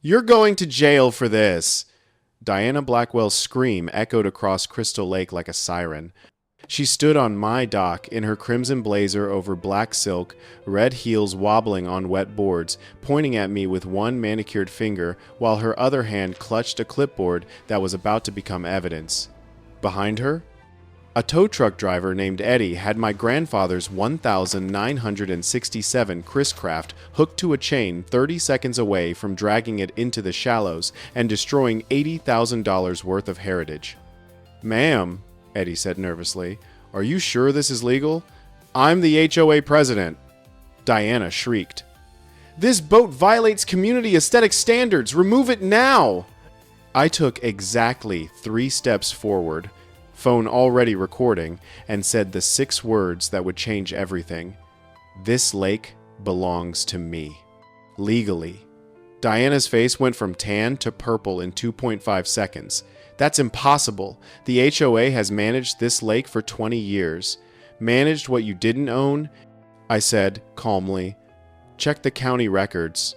You're going to jail for this. Diana Blackwell's scream echoed across Crystal Lake like a siren. She stood on my dock in her crimson blazer over black silk, red heels wobbling on wet boards, pointing at me with one manicured finger while her other hand clutched a clipboard that was about to become evidence. Behind her, a tow truck driver named Eddie had my grandfather's 1967 Chris Craft hooked to a chain 30 seconds away from dragging it into the shallows and destroying $80,000 worth of heritage. "Ma'am," Eddie said nervously, "are you sure this is legal? I'm the HOA president." Diana shrieked. "This boat violates community aesthetic standards. Remove it now!" I took exactly 3 steps forward, phone already recording, and said the 6 words that would change everything. "This lake belongs to me. Legally." Diana's face went from tan to purple in 2.5 seconds. "That's impossible. The HOA has managed this lake for 20 years. Managed what you didn't own?" I said calmly. "Check the county records.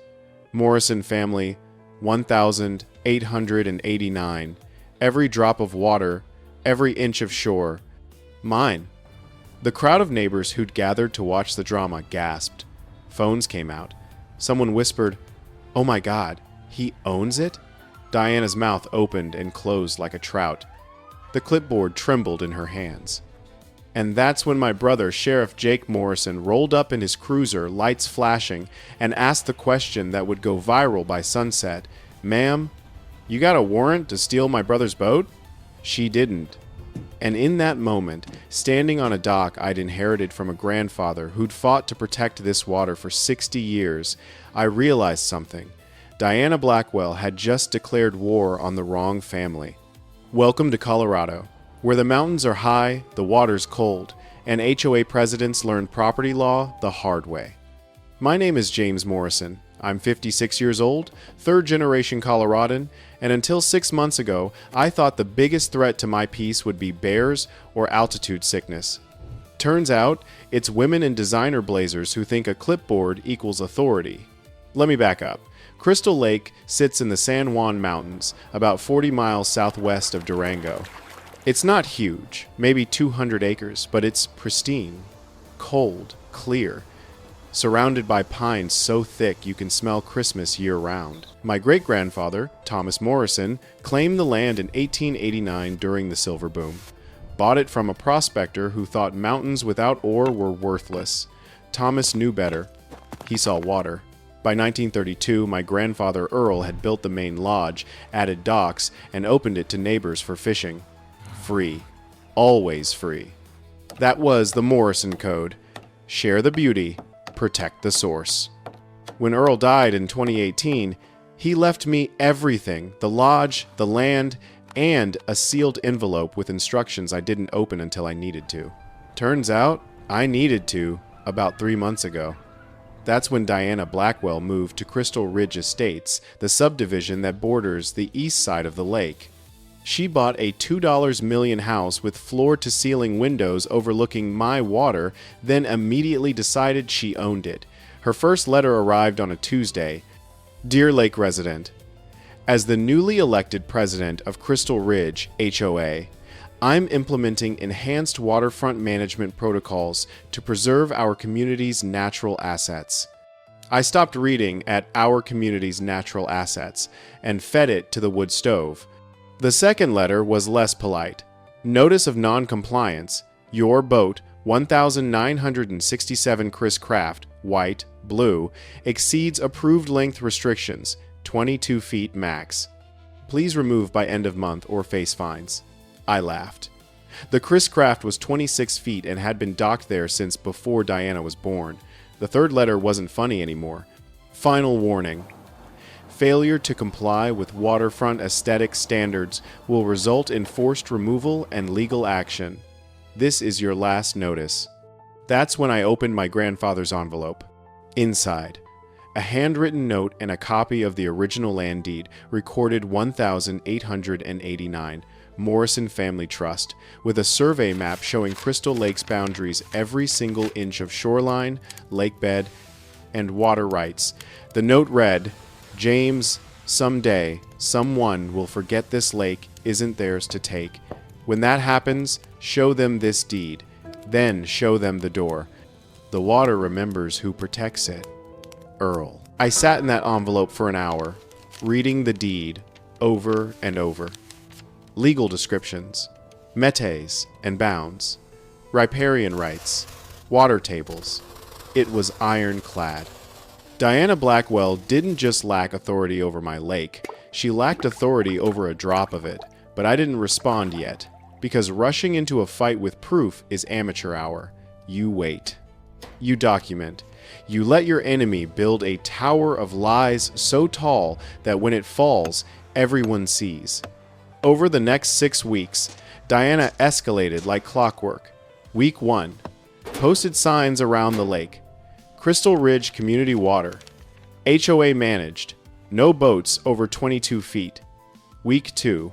Morrison family, 1,889. Every drop of water, every inch of shore. Mine." The crowd of neighbors who'd gathered to watch the drama gasped. Phones came out. Someone whispered, "Oh my God, he owns it?" Diana's mouth opened and closed like a trout. The clipboard trembled in her hands. And that's when my brother, Sheriff Jake Morrison, rolled up in his cruiser, lights flashing, and asked the question that would go viral by sunset. "Ma'am, you got a warrant to steal my brother's boat?" She didn't. And in that moment, standing on a dock I'd inherited from a grandfather who'd fought to protect this water for 60 years, I realized something. Diana Blackwell had just declared war on the wrong family. Welcome to Colorado, where the mountains are high, the water's cold, and HOA presidents learn property law the hard way. My name is James Morrison. I'm 56 years old, 3rd-generation Coloradan, and until 6 months ago, I thought the biggest threat to my peace would be bears or altitude sickness. Turns out, it's women in designer blazers who think a clipboard equals authority. Let me back up. Crystal Lake sits in the San Juan Mountains, about 40 miles southwest of Durango. It's not huge, maybe 200 acres, but it's pristine, cold, clear, surrounded by pines so thick you can smell Christmas year-round. My great-grandfather, Thomas Morrison, claimed the land in 1889 during the silver boom. Bought it from a prospector who thought mountains without ore were worthless. Thomas knew better. He saw water. By 1932, my grandfather Earl had built the main lodge, added docks, and opened it to neighbors for fishing. Free. Always free. That was the Morrison Code. Share the beauty. Protect the source. When Earl died in 2018, he left me everything, the lodge, the land, and a sealed envelope with instructions I didn't open until I needed to. Turns out, I needed to about 3 months ago. That's when Diana Blackwell moved to Crystal Ridge Estates, the subdivision that borders the east side of the lake. She bought a $2 million house with floor-to-ceiling windows overlooking my water, then immediately decided she owned it. Her first letter arrived on a Tuesday. "Dear Lake resident, as the newly elected president of Crystal Ridge HOA, I'm implementing enhanced waterfront management protocols to preserve our community's natural assets." I stopped reading at "our community's natural assets" and fed it to the wood stove. The second letter was less polite. "Notice of non-compliance. Your boat, 1967 Chris Craft, white, blue, exceeds approved length restrictions, 22 feet max. Please remove by end of month or face fines." I laughed. The Chris Craft was 26 feet and had been docked there since before Diana was born. The third letter wasn't funny anymore. Final warning. Failure to comply with waterfront aesthetic standards will result in forced removal and legal action. This is your last notice. That's when I opened my grandfather's envelope. Inside, a handwritten note and a copy of the original land deed recorded 1,889, Morrison Family Trust, with a survey map showing Crystal Lake's boundaries, every single inch of shoreline, lake bed, and water rights. The note read, "James, Someday, someone will forget this lake isn't theirs to take. When that happens, show them this deed. Then show them the door. The water remembers who protects it. Earl. I sat in that envelope for an hour, reading the deed over and over. Legal descriptions, metes and bounds, riparian rights, water tables. It was ironclad. Diana Blackwell didn't just lack authority over my lake, she lacked authority over a drop of it, but I didn't respond yet, because rushing into a fight with proof is amateur hour. You wait. You document. You let your enemy build a tower of lies so tall that when it falls, everyone sees. Over the next 6 weeks, Diana escalated like clockwork. Week 1. Posted signs around the lake. Crystal Ridge Community Water. HOA managed. No boats over 22 feet. Week 2.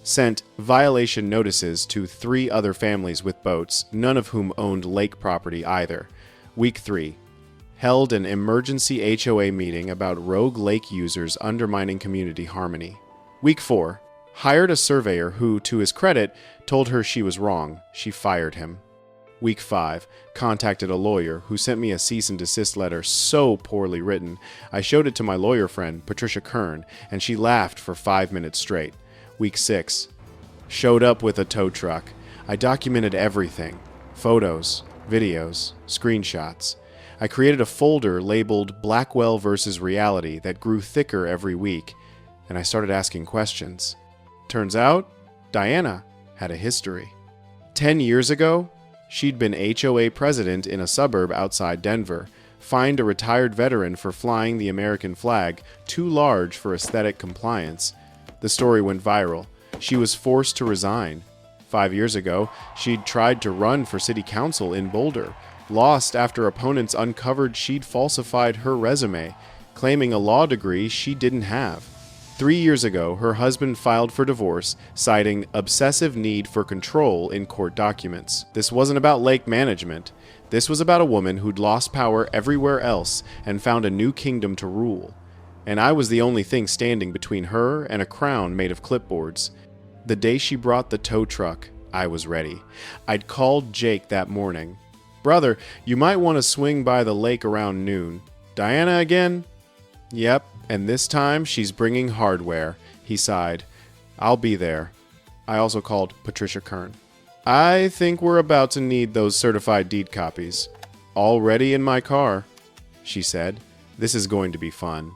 Sent violation notices to 3 other families with boats, none of whom owned lake property either. Week 3. Held an emergency HOA meeting about rogue lake users undermining community harmony. Week 4. Hired a surveyor who, to his credit, told her she was wrong. She fired him. Week 5. Contacted a lawyer who sent me a cease and desist letter so poorly written, I showed it to my lawyer friend, Patricia Kern, and she laughed for 5 minutes straight. Week 6. Showed up with a tow truck. I documented everything. Photos, videos, screenshots. I created a folder labeled Blackwell vs. Reality that grew thicker every week, and I started asking questions. Turns out, Diana had a history. 10 years ago, she'd been HOA president in a suburb outside Denver, fined a retired veteran for flying the American flag, too large for aesthetic compliance. The story went viral. She was forced to resign. 5 years ago, she'd tried to run for city council in Boulder, lost after opponents uncovered she'd falsified her resume, claiming a law degree she didn't have. 3 years ago, her husband filed for divorce, citing obsessive need for control in court documents. This wasn't about lake management. This was about a woman who'd lost power everywhere else and found a new kingdom to rule. And I was the only thing standing between her and a crown made of clipboards. The day she brought the tow truck, I was ready. I'd called Jake that morning. "Brother, you might want to swing by the lake around noon." "Diana again?" "Yep, and this time she's bringing hardware," he sighed. "I'll be there." I also called Patricia Kern. "I think we're about to need those certified deed copies." "Already in my car," she said. "This is going to be fun."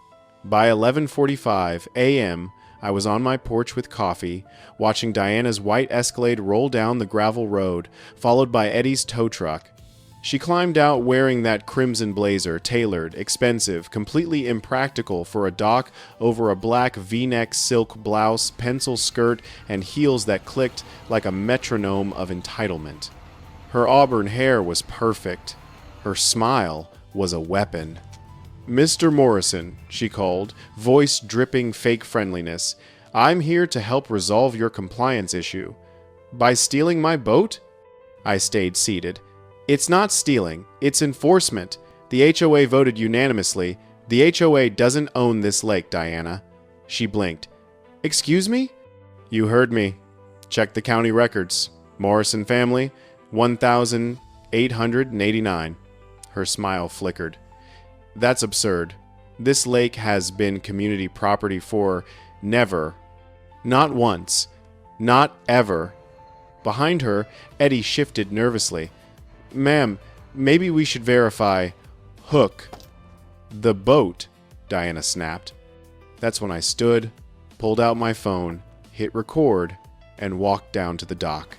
By 11:45 a.m., I was on my porch with coffee, watching Diana's white Escalade roll down the gravel road, followed by Eddie's tow truck. She climbed out wearing that crimson blazer, tailored, expensive, completely impractical for a dock over a black V-neck silk blouse, pencil skirt, and heels that clicked like a metronome of entitlement. Her auburn hair was perfect. Her smile was a weapon. "Mr. Morrison," she called, voice dripping fake friendliness, "I'm here to help resolve your compliance issue." "By stealing my boat?" I stayed seated. "It's not stealing, it's enforcement. The HOA voted unanimously. The HOA doesn't own this lake, Diana." She blinked. "Excuse me?" "You heard me. Check the county records. Morrison family, 1,889. Her smile flickered. "That's absurd. This lake has been community property for never. Not once. Not ever." Behind her, Eddie shifted nervously. "Ma'am, maybe we should verify." "Hook." "The boat," Diana snapped. That's when I stood, pulled out my phone, hit record, and walked down to the dock.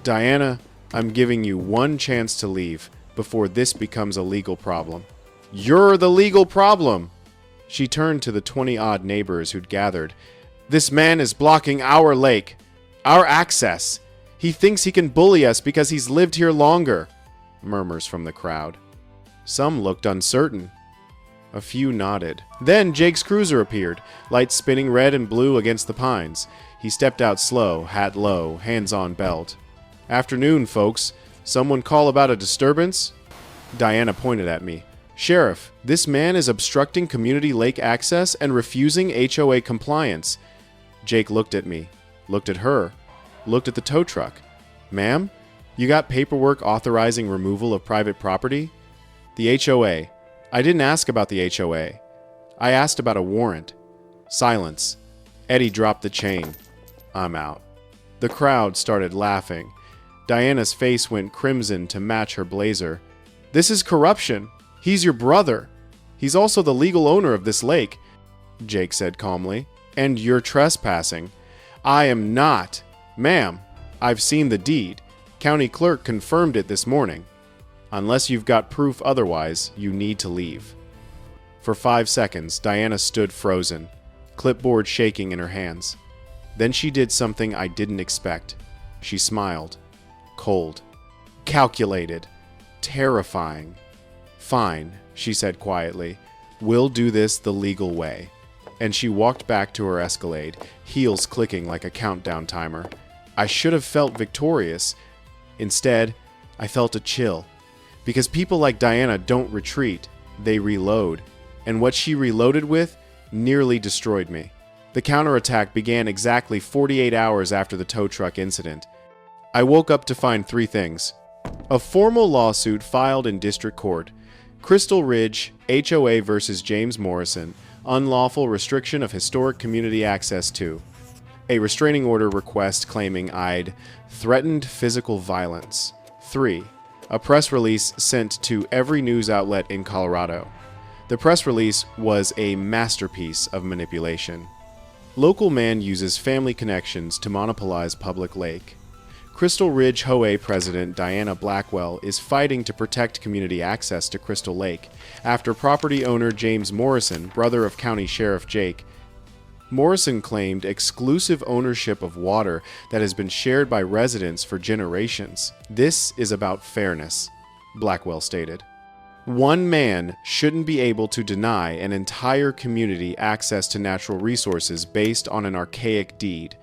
"Diana, I'm giving you one chance to leave before this becomes a legal problem." "You're the legal problem!" She turned to the 20-odd neighbors who'd gathered. "This man is blocking our lake, our access. He thinks he can bully us because he's lived here longer." Murmurs from the crowd. Some looked uncertain. A few nodded. Then Jake's cruiser appeared, lights spinning red and blue against the pines. He stepped out slow, hat low, hands on belt. "Afternoon, folks. Someone call about a disturbance?" Diana pointed at me. Sheriff, this man is obstructing community lake access and refusing HOA compliance. Jake looked at me, looked at her, looked at the tow truck. Ma'am, you got paperwork authorizing removal of private property? The HOA. I didn't ask about the HOA. I asked about a warrant. Silence. Eddie dropped the chain. I'm out. The crowd started laughing. Diana's face went crimson to match her blazer. This is corruption. He's your brother. He's also the legal owner of this lake, Jake said calmly. And you're trespassing. I am not. Ma'am, I've seen the deed. County clerk confirmed it this morning. Unless you've got proof otherwise, you need to leave. For 5 seconds, Diana stood frozen, clipboard shaking in her hands. Then she did something I didn't expect. She smiled. Cold. Calculated. Terrifying. Fine, she said quietly. We'll do this the legal way. And she walked back to her Escalade, heels clicking like a countdown timer. I should have felt victorious. Instead, I felt a chill. Because people like Diana don't retreat, they reload. And what she reloaded with nearly destroyed me. The counterattack began exactly 48 hours after the tow truck incident. I woke up to find 3 things. A formal lawsuit filed in district court. Crystal Ridge, HOA versus James Morrison, unlawful restriction of historic community access to. A restraining order request claiming I'd threatened physical violence. 3. A press release sent to every news outlet in Colorado. The press release was a masterpiece of manipulation. Local man uses family connections to monopolize public lake. Crystal Ridge HOA President Diana Blackwell is fighting to protect community access to Crystal Lake after property owner James Morrison, brother of County Sheriff Jake, Morrison claimed exclusive ownership of water that has been shared by residents for generations. This is about fairness, Blackwell stated. One man shouldn't be able to deny an entire community access to natural resources based on an archaic deed.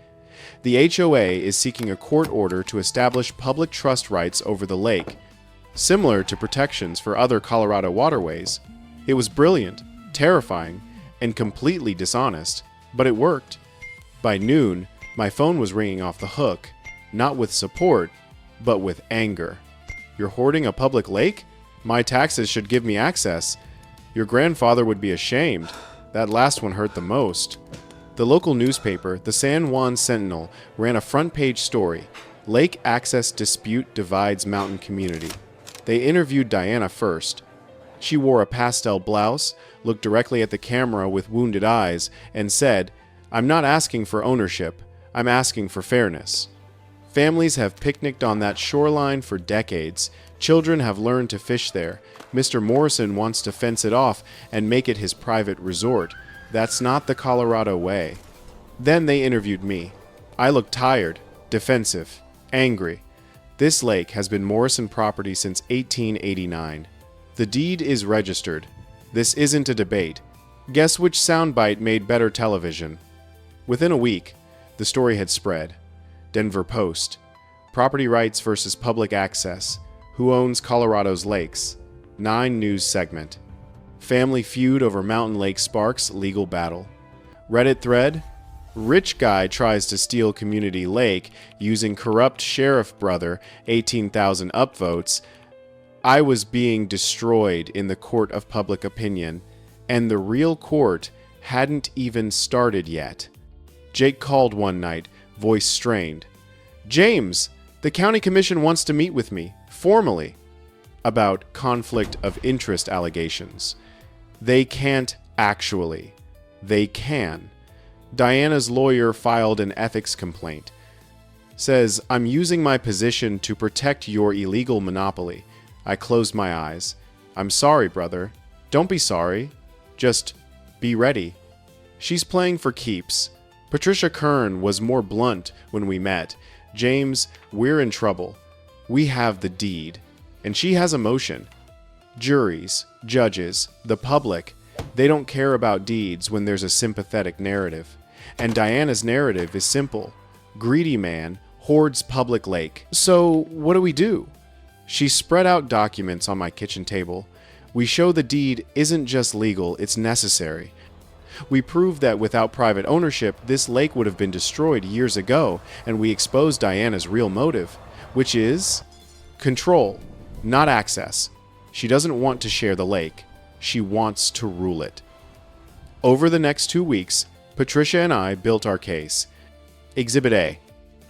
The HOA is seeking a court order to establish public trust rights over the lake, similar to protections for other Colorado waterways. It was brilliant, terrifying, and completely dishonest, but it worked. By noon, my phone was ringing off the hook, not with support, but with anger. You're hoarding a public lake? My taxes should give me access. Your grandfather would be ashamed. That last one hurt the most. The local newspaper, the San Juan Sentinel, ran a front-page story. Lake access dispute divides mountain community. They interviewed Diana first. She wore a pastel blouse, looked directly at the camera with wounded eyes, and said, "I'm not asking for ownership. I'm asking for fairness." Families have picnicked on that shoreline for decades. Children have learned to fish there. Mr. Morrison wants to fence it off and make it his private resort. That's not the Colorado way. Then they interviewed me. I looked tired, defensive, angry. This lake has been Morrison property since 1889. The deed is registered. This isn't a debate. Guess which soundbite made better television? Within a week, the story had spread. Denver Post. Property rights versus public access. Who owns Colorado's lakes? 9 news segment. Family feud over Mountain Lake sparks legal battle. Reddit thread. Rich guy tries to steal community lake using corrupt sheriff brother, 18,000 upvotes. I was being destroyed in the court of public opinion, and the real court hadn't even started yet. Jake called one night, voice strained. "James, the county commission wants to meet with me, formally, about conflict of interest allegations. They can't actually. They can. Diana's lawyer filed an ethics complaint. Says, I'm using my position to protect your illegal monopoly. I closed my eyes. I'm sorry, brother. Don't be sorry. Just be ready. She's playing for keeps. Patricia Kern was more blunt when we met. James, we're in trouble. We have the deed. And she has emotion. Juries, judges, the public, they don't care about deeds when there's a sympathetic narrative. And Diana's narrative is simple. Greedy man hoards public lake. So what do we do? She spread out documents on my kitchen table. We show the deed isn't just legal, it's necessary. We prove that without private ownership, this lake would have been destroyed years ago, and we expose Diana's real motive, which is control, not access. She doesn't want to share the lake. She wants to rule it. Over the next 2 weeks, Patricia and I built our case. Exhibit A.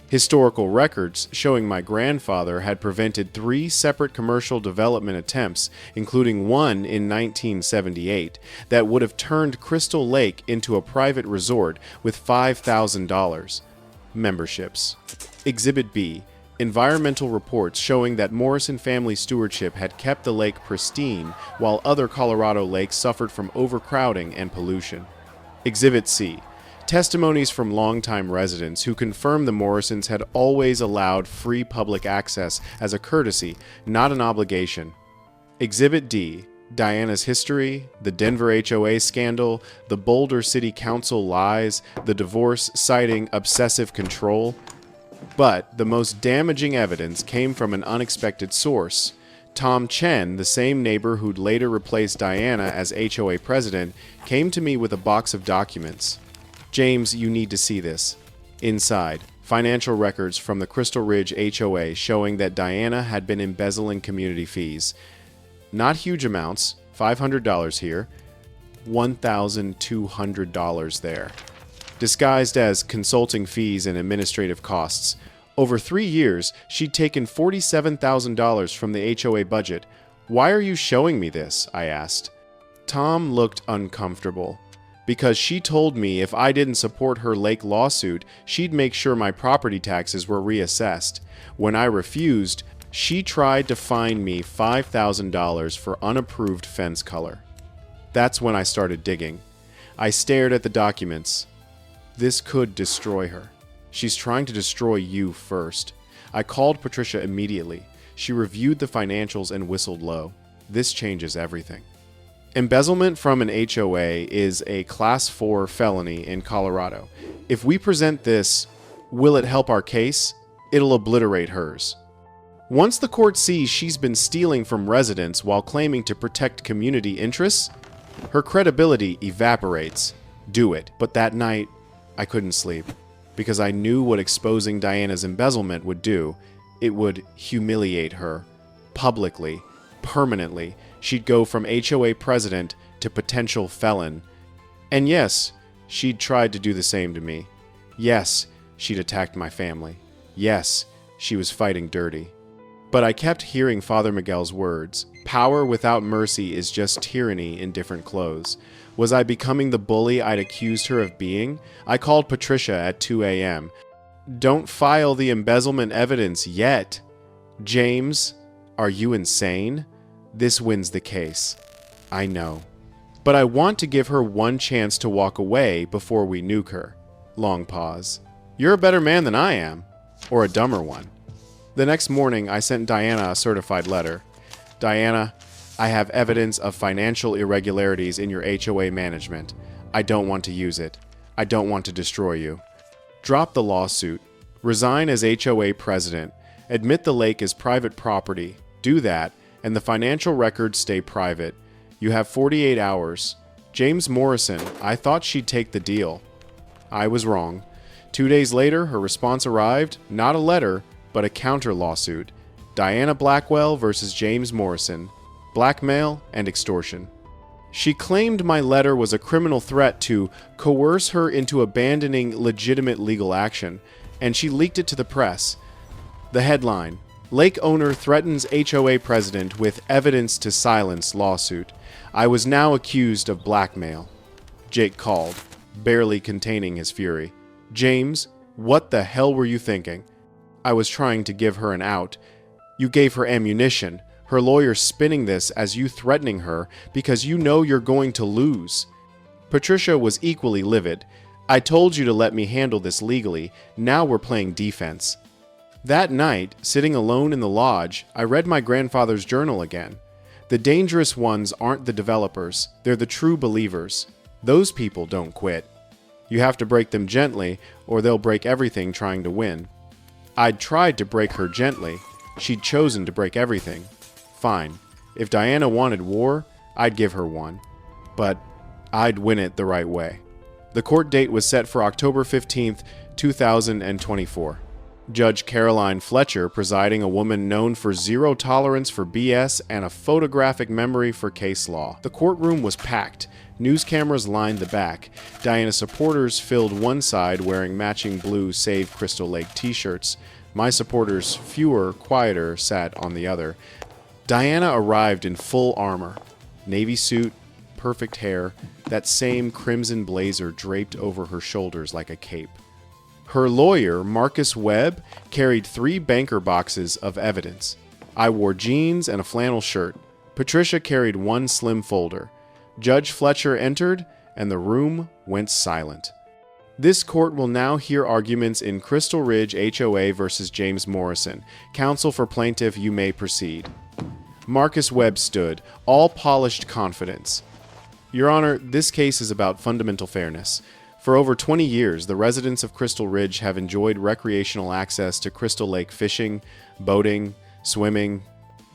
Historical records showing my grandfather had prevented 3 separate commercial development attempts, including one in 1978, that would have turned Crystal Lake into a private resort with $5,000. Memberships. Exhibit B. Environmental reports showing that Morrison family stewardship had kept the lake pristine while other Colorado lakes suffered from overcrowding and pollution. Exhibit C. Testimonies from longtime residents who confirmed the Morrisons had always allowed free public access as a courtesy, not an obligation. Exhibit D. Diana's history, the Denver HOA scandal, the Boulder City Council lies, the divorce citing obsessive control. But the most damaging evidence came from an unexpected source. Tom Chen, the same neighbor who'd later replaced Diana as HOA president, came to me with a box of documents. James, you need to see this. Inside, financial records from the Crystal Ridge HOA showing that Diana had been embezzling community fees. Not huge amounts, $500 here, $1,200 there. Disguised as consulting fees and administrative costs. Over 3 years, she'd taken $47,000 from the HOA budget. Why are you showing me this? I asked. Tom looked uncomfortable. Because she told me if I didn't support her lake lawsuit, she'd make sure my property taxes were reassessed. When I refused, she tried to fine me $5,000 for unapproved fence color. That's when I started digging. I stared at the documents. This could destroy her. She's trying to destroy you first. I called Patricia immediately. She reviewed the financials and whistled low. This changes everything. Embezzlement from an HOA is a Class 4 felony in Colorado. If we present this, will it help our case? It'll obliterate hers. Once the court sees she's been stealing from residents while claiming to protect community interests, her credibility evaporates. Do it. But that night, I couldn't sleep because I knew what exposing Diana's embezzlement would do. It would humiliate her publicly, permanently. She'd go from HOA president to potential felon. And yes, she'd tried to do the same to me. Yes, she'd attacked my family. Yes, she was fighting dirty. But I kept hearing Father Miguel's words. Power without mercy is just tyranny in different clothes. Was I becoming the bully I'd accused her of being? I called Patricia at 2 a.m. Don't file the embezzlement evidence yet. James, are you insane? This wins the case. I know. But I want to give her one chance to walk away before we nuke her. Long pause. You're a better man than I am. Or a dumber one. The next morning, I sent Diana a certified letter. Diana, I have evidence of financial irregularities in your HOA management. I don't want to use it. I don't want to destroy you. Drop the lawsuit. Resign as HOA president. Admit the lake is private property. Do that, and the financial records stay private. You have 48 hours. James Morrison, I thought she'd take the deal. I was wrong. 2 days later, her response arrived, not a letter, but a counter lawsuit. Diana Blackwell versus James Morrison. Blackmail and extortion. She claimed my letter was a criminal threat to coerce her into abandoning legitimate legal action, and she leaked it to the press. The headline: Lake owner threatens HOA president with evidence to silence lawsuit. I was now accused of blackmail. Jake called, barely containing his fury. James, what the hell were you thinking? I was trying to give her an out. You gave her ammunition. Her lawyer's spinning this as you threatening her because you know you're going to lose. Patricia was equally livid. I told you to let me handle this legally. Now we're playing defense. That night, sitting alone in the lodge, I read my grandfather's journal again. The dangerous ones aren't the developers, they're the true believers. Those people don't quit. You have to break them gently, or they'll break everything trying to win. I'd tried to break her gently. She'd chosen to break everything. Fine. If Diana wanted war, I'd give her one. But I'd win it the right way. The court date was set for October 15th, 2024. Judge Caroline Fletcher presiding, a woman known for zero tolerance for BS and a photographic memory for case law. The courtroom was packed. News cameras lined the back. Diana supporters filled one side wearing matching blue Save Crystal Lake t-shirts. My supporters, fewer, quieter, sat on the other. Diana arrived in full armor. Navy suit, perfect hair, that same crimson blazer draped over her shoulders like a cape. Her lawyer, Marcus Webb, carried 3 banker boxes of evidence. I wore jeans and a flannel shirt. Patricia carried 1 slim folder. Judge Fletcher entered, and the room went silent. This court will now hear arguments in Crystal Ridge HOA versus James Morrison. Counsel for plaintiff, you may proceed. Marcus Webb stood, all polished confidence. Your Honor, this case is about fundamental fairness. For over 20 years, the residents of Crystal Ridge have enjoyed recreational access to Crystal Lake fishing, boating, swimming.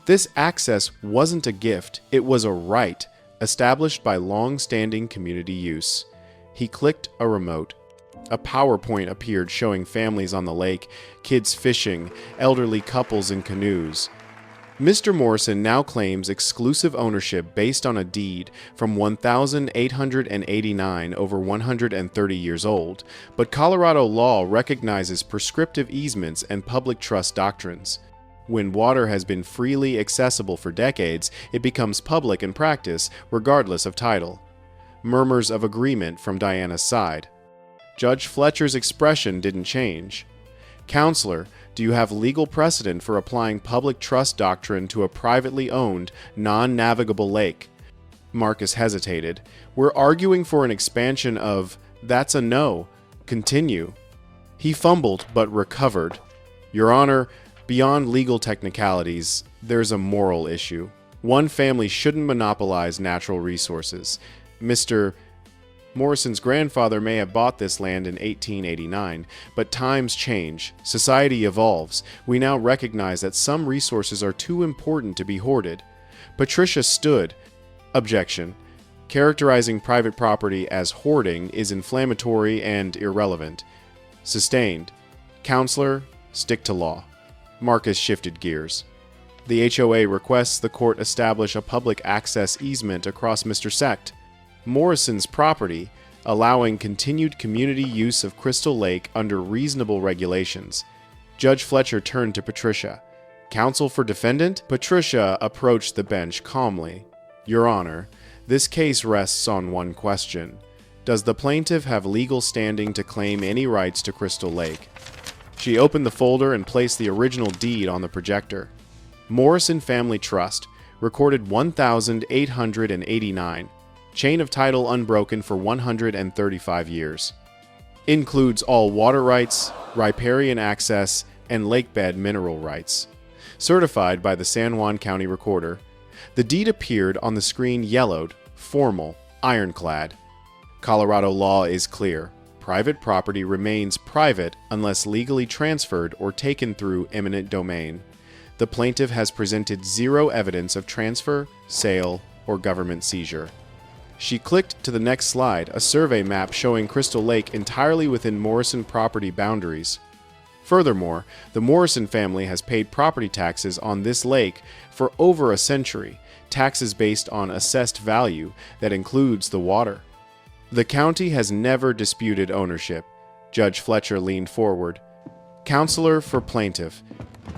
This access wasn't a gift, it was a right, established by long-standing community use. He clicked a remote. A PowerPoint appeared showing families on the lake, kids fishing, elderly couples in canoes. Mr. Morrison now claims exclusive ownership based on a deed from 1889 over 130 years old, but Colorado law recognizes prescriptive easements and public trust doctrines. When water has been freely accessible for decades, it becomes public in practice, regardless of title. Murmurs of agreement from Diana's side. Judge Fletcher's expression didn't change. Counselor, do you have legal precedent for applying public trust doctrine to a privately owned, non-navigable lake? Marcus hesitated. We're arguing for an expansion of, that's a no. Continue. He fumbled, but recovered. Your Honor, beyond legal technicalities, there's a moral issue. One family shouldn't monopolize natural resources. Mr. Morrison's grandfather may have bought this land in 1889, but times change, society evolves. We now recognize that some resources are too important to be hoarded. Patricia stood. Objection. Characterizing private property as hoarding is inflammatory and irrelevant. Sustained. Counselor, stick to law. Marcus shifted gears. The HOA requests the court establish a public access easement across Mr. Sect, Morrison's property, allowing continued community use of Crystal Lake under reasonable regulations. Judge Fletcher turned to Patricia. Counsel for defendant? Patricia approached the bench calmly. Your Honor, this case rests on one question. Does the plaintiff have legal standing to claim any rights to Crystal Lake? She opened the folder and placed the original deed on the projector. Morrison Family Trust, recorded 1889. Chain of title unbroken for 135 years. Includes all water rights, riparian access, and lakebed mineral rights. Certified by the San Juan County Recorder. The deed appeared on the screen yellowed, formal, ironclad. Colorado law is clear. Private property remains private unless legally transferred or taken through eminent domain. The plaintiff has presented zero evidence of transfer, sale, or government seizure. She clicked to the next slide, a survey map showing Crystal Lake entirely within Morrison property boundaries. Furthermore, the Morrison family has paid property taxes on this lake for over a century, taxes based on assessed value that includes the water. The county has never disputed ownership. Judge Fletcher leaned forward. Counselor for plaintiff,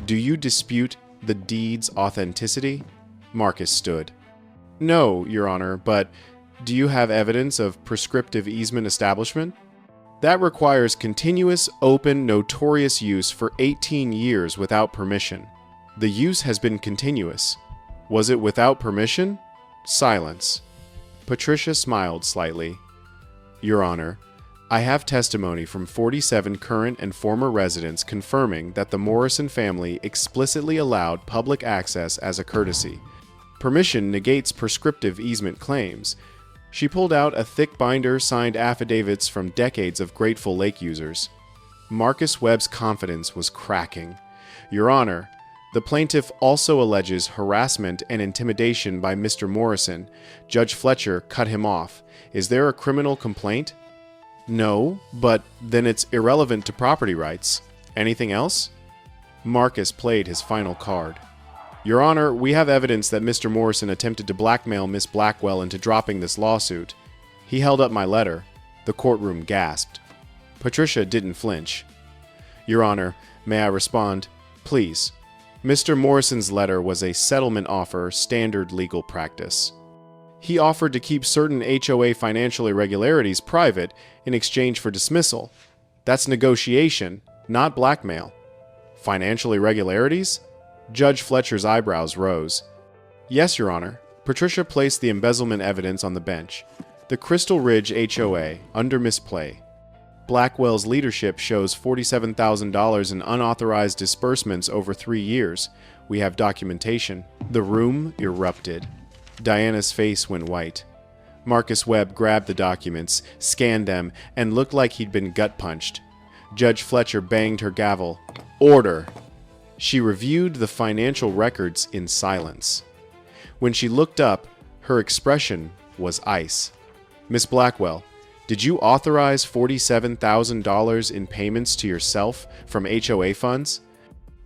do you dispute the deed's authenticity? Marcus stood. No, Your Honor, but do you have evidence of prescriptive easement establishment? That requires continuous, open, notorious use for 18 years without permission. The use has been continuous. Was it without permission? Silence. Patricia smiled slightly. Your Honor, I have testimony from 47 current and former residents confirming that the Morrison family explicitly allowed public access as a courtesy. Permission negates prescriptive easement claims. She pulled out a thick binder signed affidavits from decades of Grateful Lake users. Marcus Webb's confidence was cracking. Your Honor, The plaintiff also alleges harassment and intimidation by Mr. Morrison. Judge Fletcher cut him off. Is there a criminal complaint? No, but then it's irrelevant to property rights. Anything else? Marcus played his final card. Your Honor, we have evidence that Mr. Morrison attempted to blackmail Miss Blackwell into dropping this lawsuit. He held up my letter. The courtroom gasped. Patricia didn't flinch. Your Honor, may I respond? Please. Mr. Morrison's letter was a settlement offer, standard legal practice. He offered to keep certain HOA financial irregularities private in exchange for dismissal. That's negotiation, not blackmail. Financial irregularities? Judge Fletcher's eyebrows rose. Yes, Your Honor. Patricia placed the embezzlement evidence on the bench. The Crystal Ridge HOA, under misplay. Blackwell's leadership shows $47,000 in unauthorized disbursements over 3 years. We have documentation. The room erupted. Diana's face went white. Marcus Webb grabbed the documents, scanned them, and looked like he'd been gut-punched. Judge Fletcher banged her gavel. Order! She reviewed the financial records in silence. When she looked up, her expression was ice. Miss Blackwell, did you authorize $47,000 in payments to yourself from HOA funds?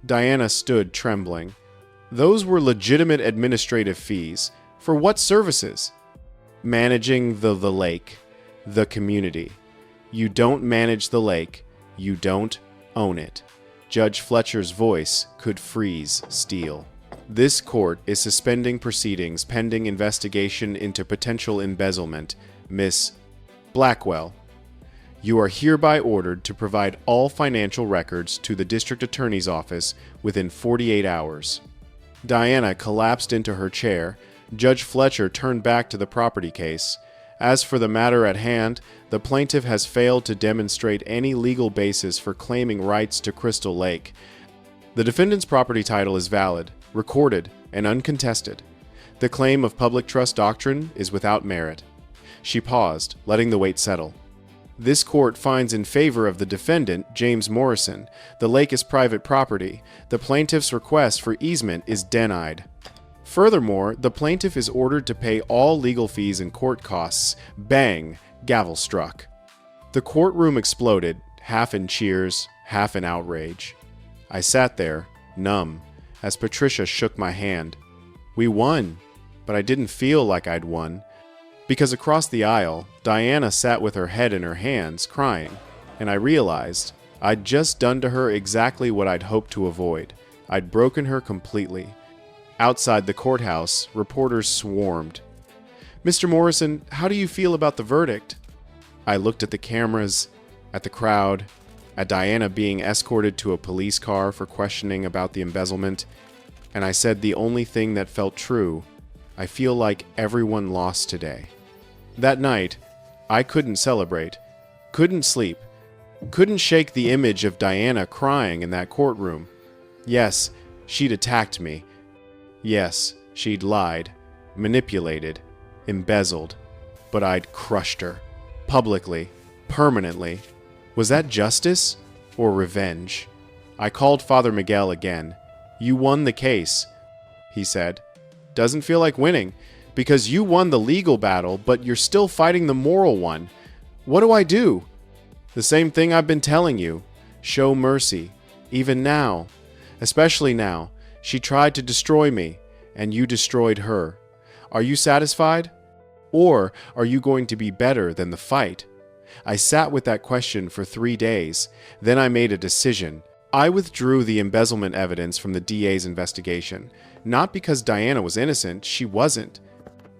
Diana stood trembling. Those were legitimate administrative fees. For what services? Managing the lake, the community. You don't manage the lake. You don't own it. Judge Fletcher's voice could freeze steel. This court is suspending proceedings pending investigation into potential embezzlement. Miss Blackwell, you are hereby ordered to provide all financial records to the District Attorney's Office within 48 hours. Diana collapsed into her chair. Judge Fletcher turned back to the property case. As for the matter at hand, the plaintiff has failed to demonstrate any legal basis for claiming rights to Crystal Lake. The defendant's property title is valid, recorded, and uncontested. The claim of public trust doctrine is without merit. She paused, letting the weight settle. This court finds in favor of the defendant, James Morrison. The lake is private property. The plaintiff's request for easement is denied. Furthermore, the plaintiff is ordered to pay all legal fees and court costs. Bang! Gavel struck. The courtroom exploded, half in cheers, half in outrage. I sat there, numb, as Patricia shook my hand. We won, but I didn't feel like I'd won. Because across the aisle, Diana sat with her head in her hands, crying, and I realized I'd just done to her exactly what I'd hoped to avoid. I'd broken her completely. Outside the courthouse, reporters swarmed. Mr. Morrison, how do you feel about the verdict? I looked at the cameras, at the crowd, at Diana being escorted to a police car for questioning about the embezzlement, and I said the only thing that felt true. I feel like everyone lost today. That night, I couldn't celebrate, couldn't sleep, couldn't shake the image of Diana crying in that courtroom. Yes, she'd attacked me. Yes, she'd lied, manipulated, embezzled, but I'd crushed her. Publicly, permanently. Was that justice or revenge? I called Father Miguel again. You won the case, he said. Doesn't feel like winning, because you won the legal battle, but you're still fighting the moral one. What do I do? The same thing I've been telling you. Show mercy, even now. Especially now. She tried to destroy me, and you destroyed her. Are you satisfied? Or are you going to be better than the fight? I sat with that question for 3 days. Then I made a decision. I withdrew the embezzlement evidence from the DA's investigation. Not because Diana was innocent, she wasn't.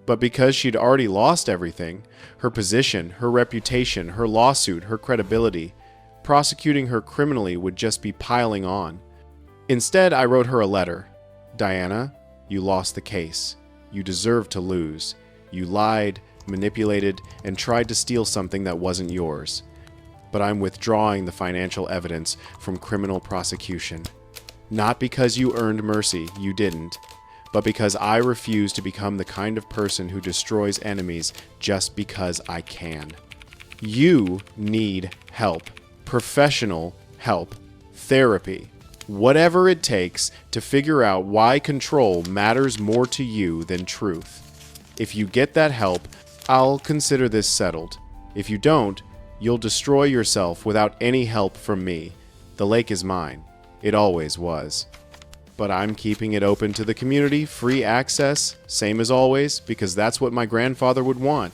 But because she'd already lost everything. Her position, her reputation, her lawsuit, her credibility. Prosecuting her criminally would just be piling on. Instead, I wrote her a letter. Diana, you lost the case. You deserve to lose. You lied, manipulated, and tried to steal something that wasn't yours. But I'm withdrawing the financial evidence from criminal prosecution. Not because you earned mercy, you didn't, but because I refuse to become the kind of person who destroys enemies just because I can. You need help. Professional help. Therapy. Whatever it takes to figure out why control matters more to you than truth. If you get that help, I'll consider this settled. If you don't, you'll destroy yourself without any help from me. The lake is mine. It always was. But I'm keeping it open to the community, free access, same as always, because that's what my grandfather would want.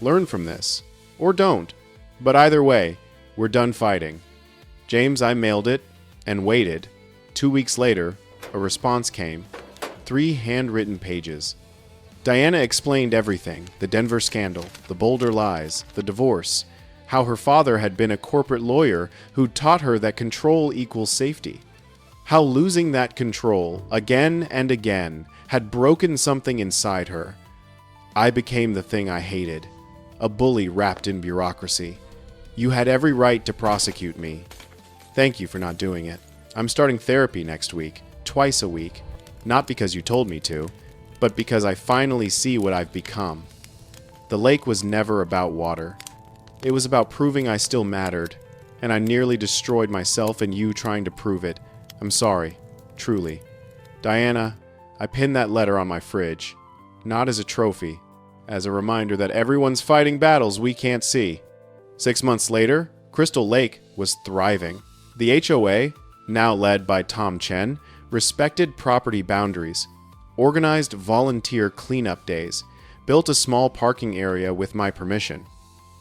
Learn from this. Or don't. But either way, we're done fighting. James, I mailed it and waited. 2 weeks later, a response came. 3 handwritten pages. Diana explained everything: the Denver scandal, the Boulder lies, the divorce, how her father had been a corporate lawyer who taught her that control equals safety, how losing that control again and again had broken something inside her. I became the thing I hated, a bully wrapped in bureaucracy. You had every right to prosecute me. Thank you for not doing it. I'm starting therapy next week, twice a week, not because you told me to, but because I finally see what I've become. The lake was never about water. It was about proving I still mattered, and I nearly destroyed myself and you trying to prove it. I'm sorry, truly. Diana, I pinned that letter on my fridge, not as a trophy, as a reminder that everyone's fighting battles we can't see. 6 months later, Crystal Lake was thriving. The HOA, now led by Tom Chen, respected property boundaries, organized volunteer cleanup days, built a small parking area with my permission.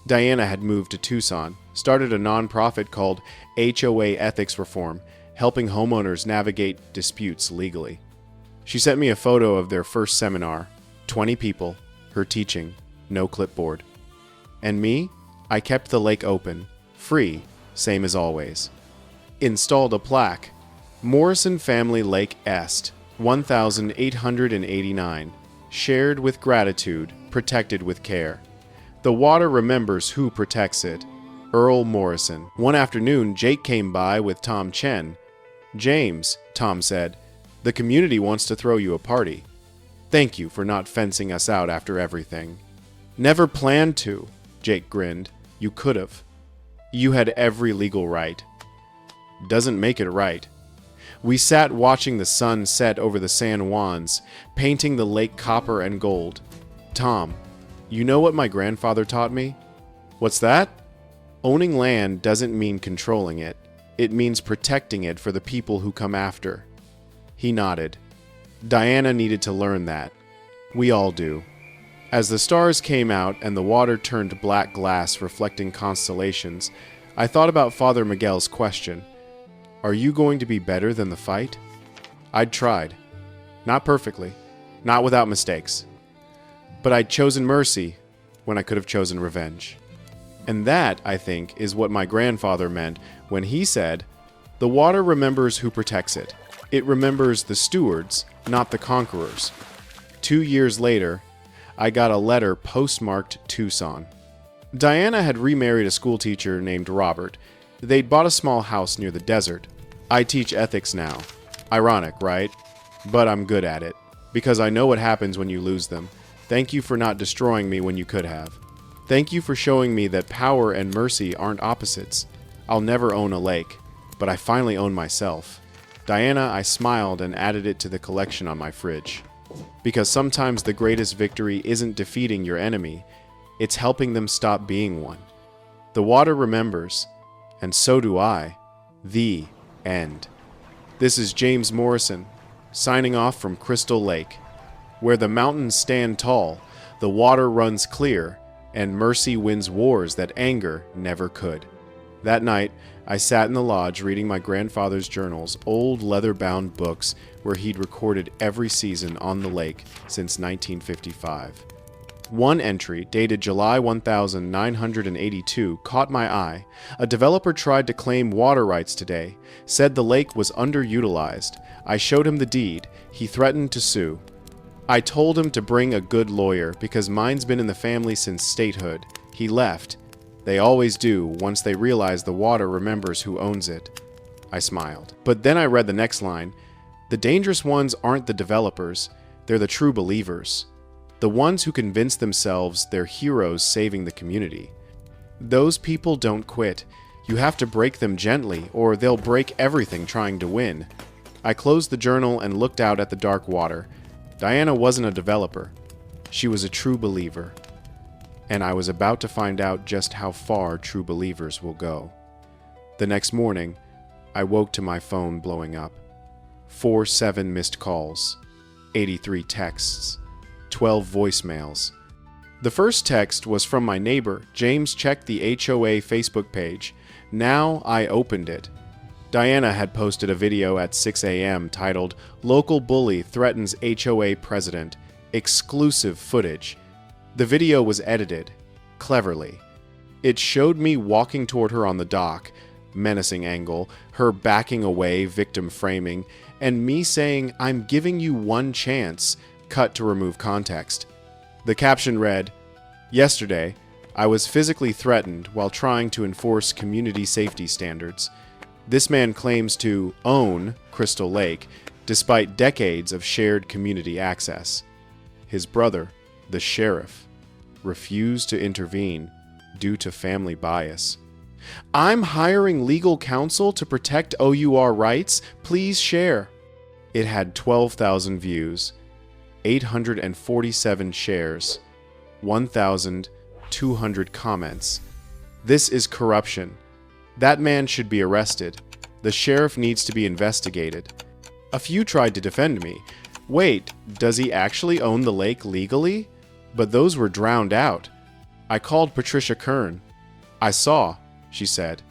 Diana had moved to Tucson, started a nonprofit called HOA Ethics Reform, helping homeowners navigate disputes legally. She sent me a photo of their first seminar, 20 people, her teaching, no clipboard. And me, I kept the lake open, free, same as always. Installed a plaque, Morrison Family Lake Est, 1889, shared with gratitude, protected with care. The water remembers who protects it. Earl Morrison. One afternoon, Jake came by with Tom Chen. James, Tom said, the community wants to throw you a party. Thank you for not fencing us out after everything. Never planned to, Jake grinned. You could have. You had every legal right. Doesn't make it right. We sat watching the sun set over the San Juans, painting the lake copper and gold. Tom, you know what my grandfather taught me? What's that? Owning land doesn't mean controlling it. It means protecting it for the people who come after. He nodded. Diana needed to learn that. We all do. As the stars came out and the water turned black glass reflecting constellations, I thought about Father Miguel's question. Are you going to be better than the fight? I'd tried. Not perfectly. Not without mistakes. But I'd chosen mercy when I could have chosen revenge. And that, I think, is what my grandfather meant when he said, the water remembers who protects it. It remembers the stewards, not the conquerors. 2 years later, I got a letter postmarked Tucson. Diana had remarried a schoolteacher named Robert. They'd bought a small house near the desert. I teach ethics now. Ironic, right? But I'm good at it, because I know what happens when you lose them. Thank you for not destroying me when you could have. Thank you for showing me that power and mercy aren't opposites. I'll never own a lake, but I finally own myself. Diana, I smiled and added it to the collection on my fridge. Because sometimes the greatest victory isn't defeating your enemy, it's helping them stop being one. The water remembers, and so do I. The end. This is James Morrison, signing off from Crystal Lake, where the mountains stand tall, the water runs clear, and mercy wins wars that anger never could. That night, I sat in the lodge reading my grandfather's journals, old leather-bound books where he'd recorded every season on the lake since 1955. One entry, dated July 1982, caught my eye. A developer tried to claim water rights today, said the lake was underutilized. I showed him the deed. He threatened to sue. I told him to bring a good lawyer because mine's been in the family since statehood. He left. They always do once they realize the water remembers who owns it. I smiled. But then I read the next line. The dangerous ones aren't the developers. They're the true believers. The ones who convince themselves they're heroes saving the community. Those people don't quit. You have to break them gently, or they'll break everything trying to win. I closed the journal and looked out at the dark water. Diana wasn't a developer. She was a true believer. And I was about to find out just how far true believers will go. The next morning, I woke to my phone blowing up. 47 missed calls, 83 texts, 12 voicemails. The first text was from my neighbor. James checked the HOA Facebook page. Now I opened it. Diana had posted a video at 6 a.m. titled, "Local Bully Threatens HOA President. Exclusive Footage." The video was edited, cleverly. It showed me walking toward her on the dock, menacing angle, her backing away, victim framing, and me saying, "I'm giving you one chance," cut to remove context. The caption read, "Yesterday, I was physically threatened while trying to enforce community safety standards. This man claims to own Crystal Lake, despite decades of shared community access. His brother, the sheriff, refused to intervene due to family bias. I'm hiring legal counsel to protect OUR rights. Please share." It had 12,000 views, 847 shares, 1,200 comments. This is corruption. That man should be arrested. The sheriff needs to be investigated. A few tried to defend me. Wait, does he actually own the lake legally? But those were drowned out. I called Patricia Kern. "I saw," she said.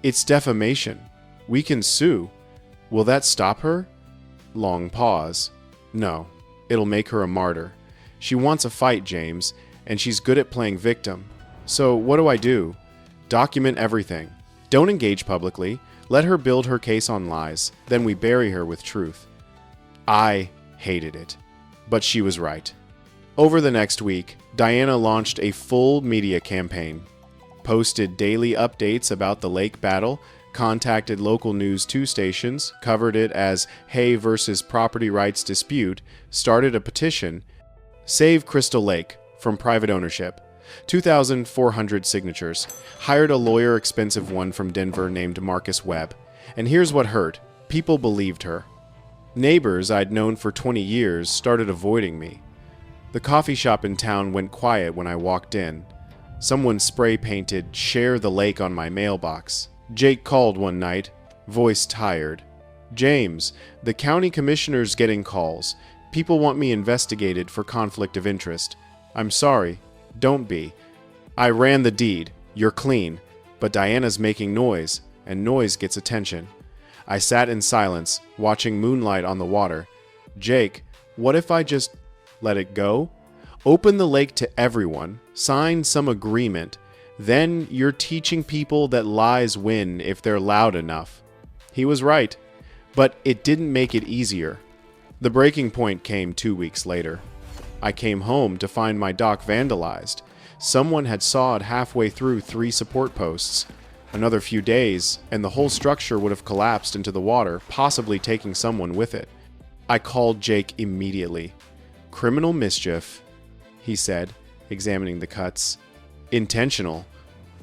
"It's defamation. We can sue. Will that stop her?" Long pause. "No, it'll make her a martyr. She wants a fight, James, and she's good at playing victim. So what do I do? Document everything. Don't engage publicly. Let her build her case on lies. Then we bury her with truth." I hated it, but she was right. Over the next week, Diana launched a full media campaign, posted daily updates about the lake battle, contacted local News 2 stations, covered it as Hay versus Property Rights Dispute, started a petition, "Save Crystal Lake from private ownership." 2,400 signatures, hired a lawyer, expensive one from Denver named Marcus Webb. And here's what hurt. People believed her. Neighbors I'd known for 20 years started avoiding me. The coffee shop in town went quiet when I walked in. Someone spray painted "Share the Lake" on my mailbox. Jake called one night, voice tired. "James, the county commissioner's getting calls. People want me investigated for conflict of interest. I'm sorry. Don't be. I ran the deed. You're clean. But Diana's making noise, and noise gets attention." I sat in silence, watching moonlight on the water. "Jake, what if I just let it go? Open the lake to everyone. Sign some agreement. Then you're teaching people that lies win if they're loud enough." He was right, but it didn't make it easier. The breaking point came 2 weeks later. I came home to find my dock vandalized. Someone had sawed halfway through 3 support posts. Another few days, and the whole structure would have collapsed into the water, possibly taking someone with it. I called Jake immediately. "Criminal mischief," he said, examining the cuts. "Intentional.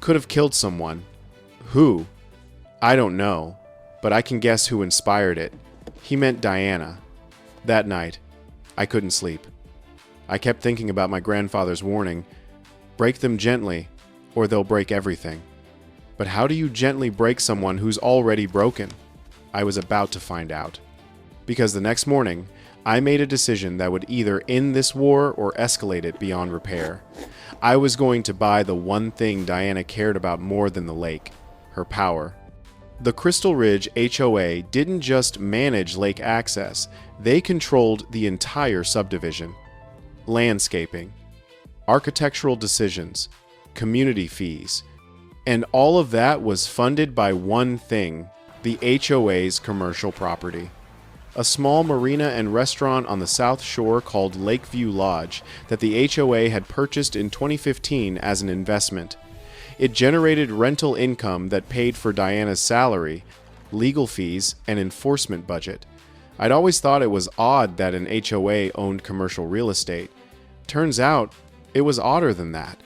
Could have killed someone. Who? I don't know, but I can guess who inspired it. He meant Diana." That night, I couldn't sleep. I kept thinking about my grandfather's warning, "Break them gently, or they'll break everything." But how do you gently break someone who's already broken? I was about to find out. Because the next morning, I made a decision that would either end this war or escalate it beyond repair. I was going to buy the one thing Diana cared about more than the lake, her power. The Crystal Ridge HOA didn't just manage lake access, they controlled the entire subdivision. Landscaping, architectural decisions, community fees, and all of that was funded by one thing, the HOA's commercial property. A small marina and restaurant on the South Shore called Lakeview Lodge that the HOA had purchased in 2015 as an investment. It generated rental income that paid for Diana's salary, legal fees, and enforcement budget. I'd always thought it was odd that an HOA owned commercial real estate. Turns out, it was odder than that.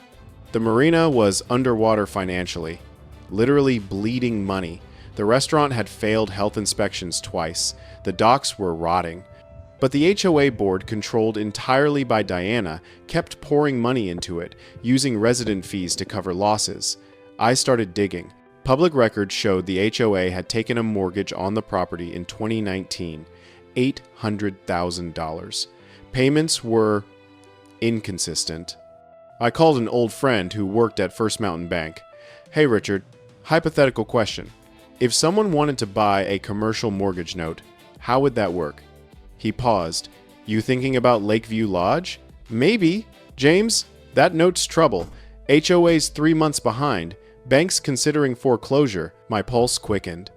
The marina was underwater financially. literally bleeding money. The restaurant had failed health inspections twice. The docks were rotting. But the HOA board, controlled entirely by Diana, kept pouring money into it, using resident fees to cover losses. I started digging. Public records showed the HOA had taken a mortgage on the property in 2019, $800,000. Payments were inconsistent. I called an old friend who worked at First Mountain Bank. "Hey Richard, hypothetical question. If someone wanted to buy a commercial mortgage note, how would that work?" He paused. "You thinking about Lakeview Lodge?" "Maybe. James, that note's trouble. HOA's 3 months behind. Bank's considering foreclosure." My pulse quickened.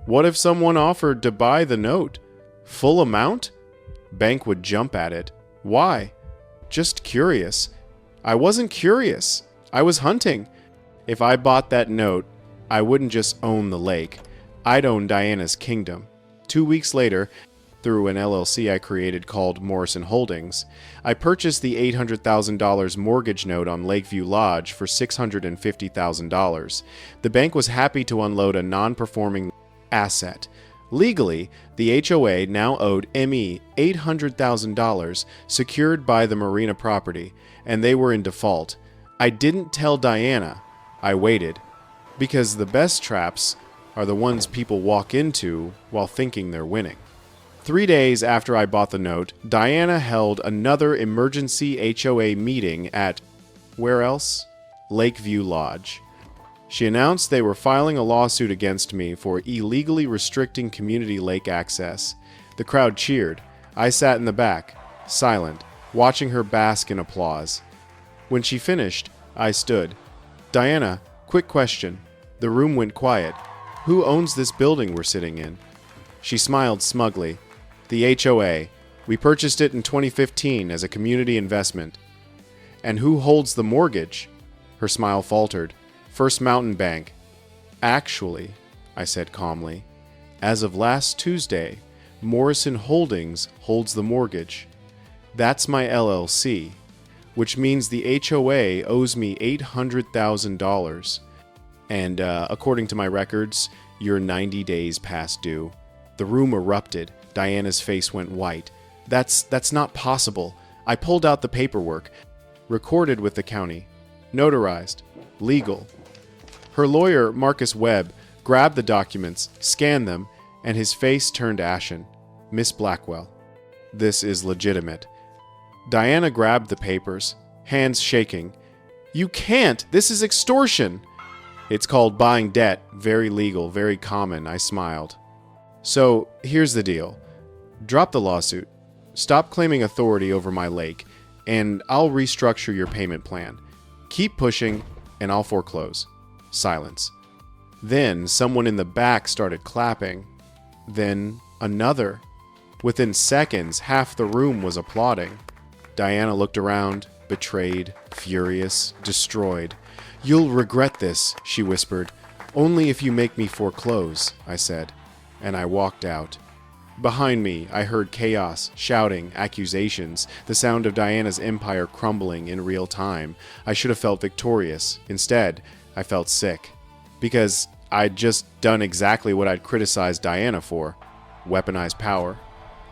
"What if someone offered to buy the note? Full amount?" Bank would jump at it. "Why?" "Just curious." I wasn't curious. I was hunting. If I bought that note, I wouldn't just own the lake. I'd own Diana's kingdom. 2 weeks later, through an LLC I created called Morrison Holdings, I purchased the $800,000 mortgage note on Lakeview Lodge for $650,000. The bank was happy to unload a non-performing asset. Legally, the HOA now owed ME $800,000 secured by the marina property, and they were in default. I didn't tell Diana. I waited. Because the best traps are the ones people walk into while thinking they're winning. 3 days after I bought the note, Diana held another emergency HOA meeting at, where else? Lakeview Lodge. She announced they were filing a lawsuit against me for illegally restricting community lake access. The crowd cheered. I sat in the back, silent, watching her bask in applause. When she finished, I stood. "Diana, quick question." The room went quiet. "Who owns this building we're sitting in?" She smiled smugly. "The HOA. We purchased it in 2015 as a community investment." "And who holds the mortgage?" Her smile faltered. "First Mountain Bank." "Actually," I said calmly, "as of last Tuesday, Morrison Holdings holds the mortgage. That's my LLC, which means the HOA owes me $800,000. And according to my records, you're 90 days past due." The room erupted. Diana's face went white. That's not possible." I pulled out the paperwork. "Recorded with the county. Notarized. Legal." Her lawyer, Marcus Webb, grabbed the documents, scanned them, and his face turned ashen. "Miss Blackwell, this is legitimate." Diana grabbed the papers, hands shaking. "You can't! This is extortion!" "It's called buying debt. Very legal, very common," I smiled. "So, here's the deal. Drop the lawsuit. Stop claiming authority over my lake, and I'll restructure your payment plan. Keep pushing, and I'll foreclose." Silence. Then someone in the back started clapping. Then another. Within seconds, half the room was applauding. Diana looked around, betrayed, furious, destroyed. "You'll regret this," she whispered. "Only if you make me foreclose," I said, and I walked out. Behind me, I heard chaos, shouting, accusations, the sound of Diana's empire crumbling in real time. I should have felt victorious. Instead, I felt sick. Because I'd just done exactly what I'd criticized Diana for. Weaponized power.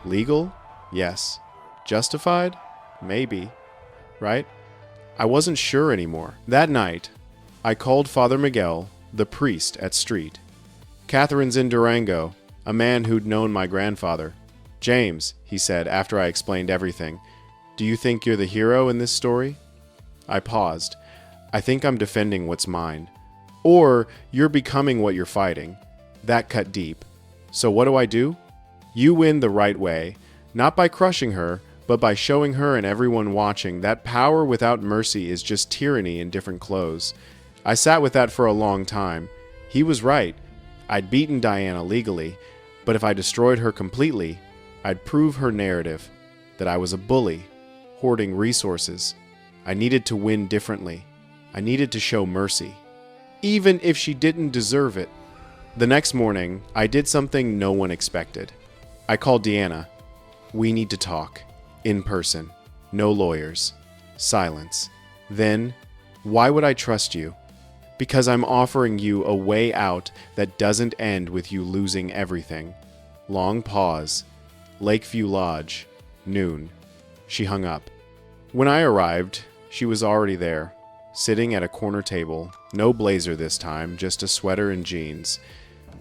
Legal? Yes. Justified? Maybe. Right? I wasn't sure anymore. That night, I called Father Miguel, the priest at Street. "Catherine's in Durango," a man who'd known my grandfather. "James," he said after I explained everything, "do you think you're the hero in this story?" I paused. "I think I'm defending what's mine. Or you're becoming what you're fighting." That cut deep. "So what do? You win the right way, not by crushing her, but by showing her and everyone watching that power without mercy is just tyranny in different clothes." I sat with that for a long time. He was right. I'd beaten Diana legally, but if I destroyed her completely, I'd prove her narrative, that I was a bully, hoarding resources. I needed to win differently. I needed to show mercy, even if she didn't deserve it. The next morning, I did something no one expected. I called Deanna. "We need to talk. In person. No lawyers." Silence. Then, "Why would I trust you?" Because I'm offering you a way out that doesn't end with you losing everything. Long pause. Lakeview Lodge. Noon. She hung up. When I arrived, she was already there, sitting at a corner table. No blazer this time, just a sweater and jeans.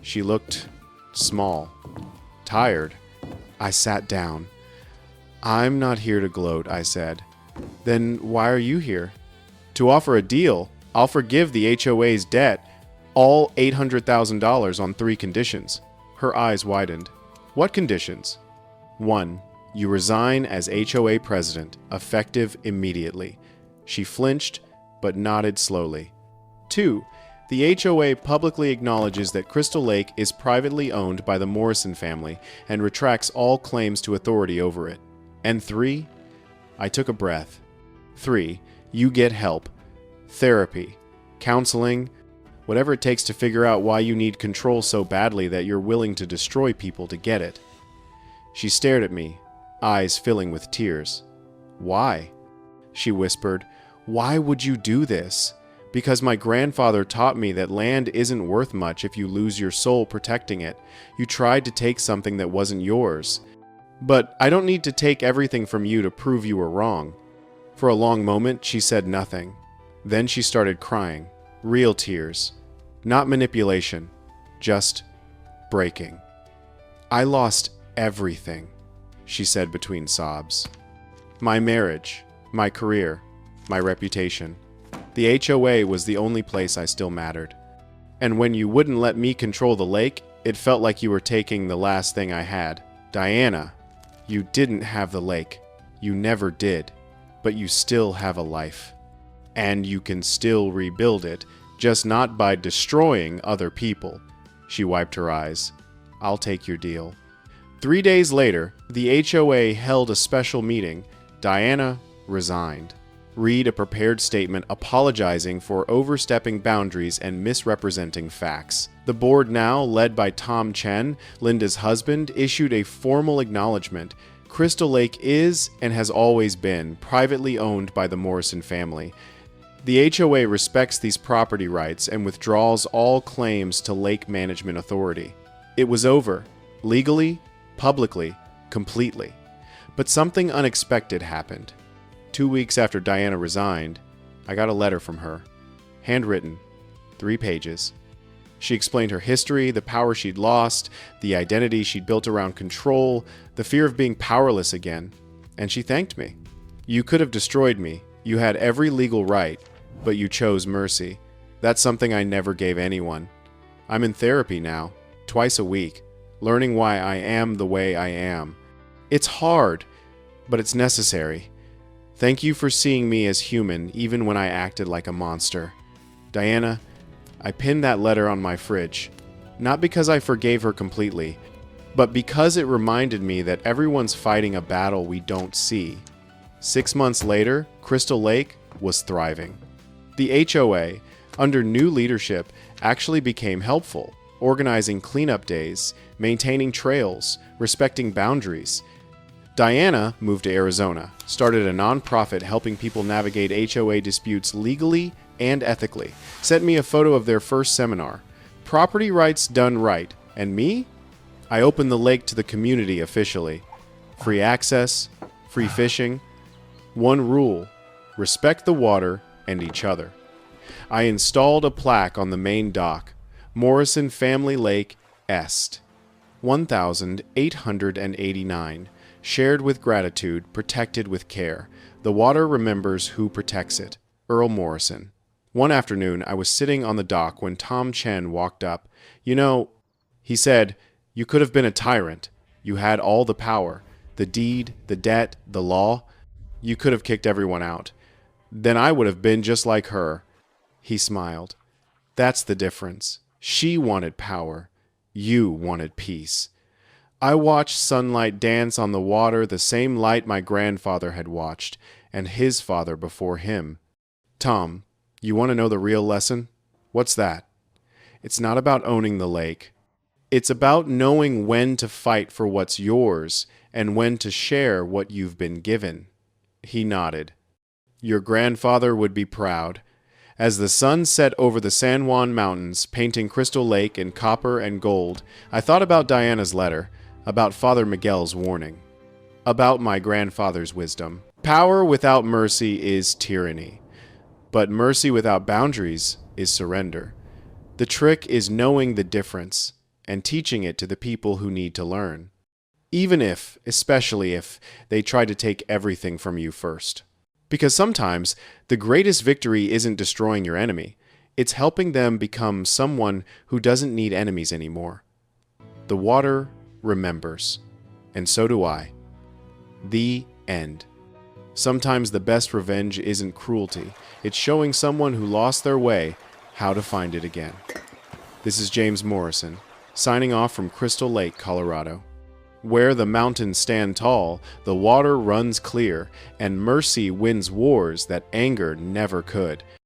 She looked small, tired. I sat down. I'm not here to gloat, I said. Then why are you here? To offer a deal. I'll forgive the HOA's debt, all $800,000 on 3 conditions. Her eyes widened. What conditions? 1. You resign as HOA president, effective immediately. She flinched, but nodded slowly. 2. The HOA publicly acknowledges that Crystal Lake is privately owned by the Morrison family and retracts all claims to authority over it. And 3. I took a breath. 3. You get help. Therapy, counseling, whatever it takes to figure out why you need control so badly that you're willing to destroy people to get it. She stared at me, eyes filling with tears. Why? She whispered, why would you do this? Because my grandfather taught me that land isn't worth much if you lose your soul protecting it. You tried to take something that wasn't yours. But I don't need to take everything from you to prove you were wrong. For a long moment, she said nothing. Then she started crying, real tears, not manipulation, just breaking. I lost everything, she said between sobs. My marriage, my career, my reputation. The HOA was the only place I still mattered. And when you wouldn't let me control the lake, it felt like you were taking the last thing I had. Diana, you didn't have the lake. You never did. But you still have a life. And you can still rebuild it, just not by destroying other people. She wiped her eyes. I'll take your deal. 3 days later, the HOA held a special meeting. Diana resigned. Read a prepared statement apologizing for overstepping boundaries and misrepresenting facts. The board, now led by Tom Chen, Linda's husband, issued a formal acknowledgement. Crystal Lake is, and has always been, privately owned by the Morrison family. The HOA respects these property rights and withdraws all claims to Lake Management Authority. It was over, legally, publicly, completely. But something unexpected happened. 2 weeks after Diana resigned, I got a letter from her. Handwritten, 3 pages. She explained her history, the power she'd lost, the identity she'd built around control, the fear of being powerless again. And she thanked me. You could have destroyed me. You had every legal right. But you chose mercy. That's something I never gave anyone. I'm in therapy now, twice a week, learning why I am the way I am. It's hard, but it's necessary. Thank you for seeing me as human, even when I acted like a monster. Diana, I pinned that letter on my fridge, not because I forgave her completely, but because it reminded me that everyone's fighting a battle we don't see. 6 months later, Crystal Lake was thriving. The HOA, under new leadership, actually became helpful, organizing cleanup days, maintaining trails, respecting boundaries. Diana moved to Arizona, started a nonprofit helping people navigate HOA disputes legally and ethically, sent me a photo of their first seminar. Property rights done right. And me? I opened the lake to the community officially. Free access, free fishing. One rule: respect the water and each other. I installed a plaque on the main dock. Morrison Family Lake Est. 1889. Shared with gratitude, protected with care. The water remembers who protects it. Earl Morrison. One afternoon, I was sitting on the dock when Tom Chen walked up. You know, he said, you could have been a tyrant. You had all the power. The deed, the debt, the law. You could have kicked everyone out. Then I would have been just like her. He smiled. That's the difference. She wanted power. You wanted peace. I watched sunlight dance on the water, the same light my grandfather had watched, and his father before him. Tom, you want to know the real lesson? What's that? It's not about owning the lake. It's about knowing when to fight for what's yours and when to share what you've been given. He nodded. Your grandfather would be proud. As the sun set over the San Juan Mountains, painting Crystal Lake in copper and gold, I thought about Diana's letter, about Father Miguel's warning, about my grandfather's wisdom. Power without mercy is tyranny, but mercy without boundaries is surrender. The trick is knowing the difference and teaching it to the people who need to learn, even if, especially if, they try to take everything from you first. Because sometimes the greatest victory isn't destroying your enemy, it's helping them become someone who doesn't need enemies anymore. The water remembers, and so do I. The end. Sometimes the best revenge isn't cruelty, it's showing someone who lost their way how to find it again. This is James Morrison, signing off from Crystal Lake, Colorado. Where the mountains stand tall, the water runs clear, and mercy wins wars that anger never could.